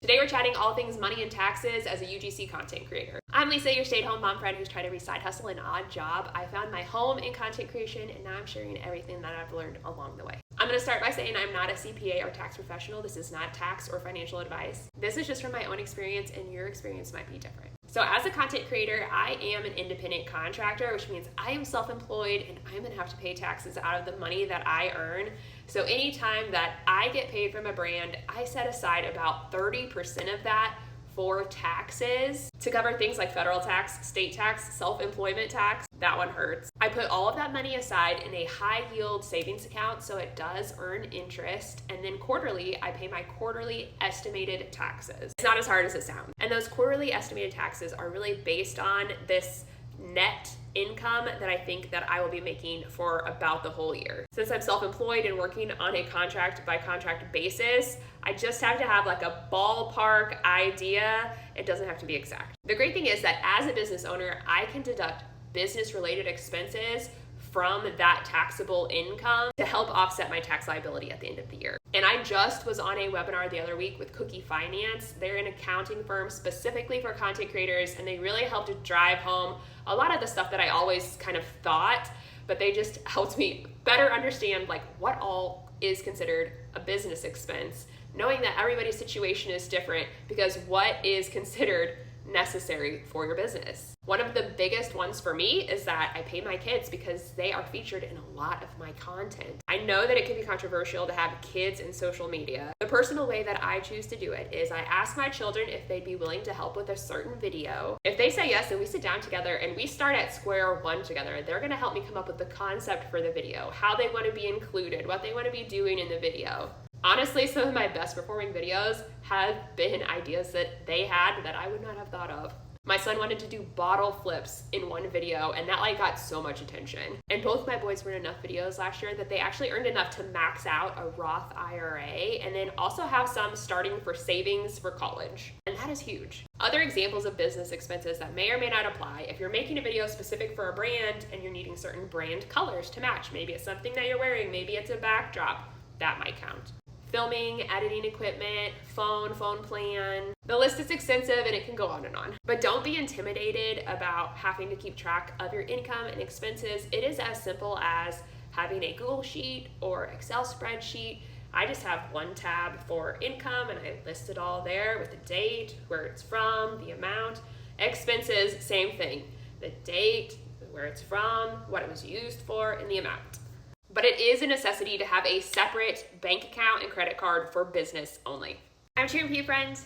Today we're chatting all things money and taxes as a UGC content creator. I'm Lisa, your stay-at-home mom friend who's trying to re-side hustle an odd job. I found my home in content creation and now I'm sharing everything that I've learned along the way. I'm going to start by saying I'm not a CPA or tax professional. This is not tax or financial advice. This is just from my own experience and your experience might be different. So as a content creator, I am an independent contractor, which means I am self-employed and I'm going to have to pay taxes out of the money that I earn. So anytime that I get paid from a brand, I set aside about 30% of that for taxes to cover things like federal tax, state tax, self-employment tax. That one hurts. I put all of that money aside in a high yield savings account so it does earn interest. And then quarterly, I pay my quarterly estimated taxes. It's not as hard as it sounds. And those quarterly estimated taxes are really based on this net income that I think that I will be making for about the whole year. Since I'm self-employed and working on a contract by contract basis, I just have to have like a ballpark idea. It doesn't have to be exact. The great thing is that as a business owner, I can deduct business related expenses from that taxable income to help offset my tax liability at the end of the year. And I just was on a webinar the other week with Cookie Finance. They're an accounting firm specifically for content creators, and they really helped to drive home a lot of the stuff that I always kind of thought, but they just helped me better understand like what all is considered a business expense, knowing that everybody's situation is different because what is considered necessary for your business. One of the biggest ones for me is that I pay my kids because they are featured in a lot of my content. I know that it can be controversial to have kids in social media. The personal way that I choose to do it is I ask my children if they'd be willing to help with a certain video. If they say yes, then we sit down together and we start at square one together. They're gonna help me come up with the concept for the video, how they want to be included, what they want to be doing in the video. Honestly, some of my best performing videos have been ideas that they had that I would not have thought of. My son wanted to do bottle flips in one video and that like got so much attention. And both my boys were in enough videos last year that they actually earned enough to max out a Roth IRA and then also have some starting for savings for college. And that is huge. Other examples of business expenses that may or may not apply, if you're making a video specific for a brand and you're needing certain brand colors to match, maybe it's something that you're wearing, maybe it's a backdrop, that might count. Filming, editing equipment, phone plan. The list is extensive and it can go on and on. But don't be intimidated about having to keep track of your income and expenses. It is as simple as having a Google sheet or Excel spreadsheet. I just have one tab for income and I list it all there with the date, where it's from, the amount. Expenses, same thing. The date, where it's from, what it was used for, and the amount. But it is a necessity to have a separate bank account and credit card for business only. I'm cheering for you, friends.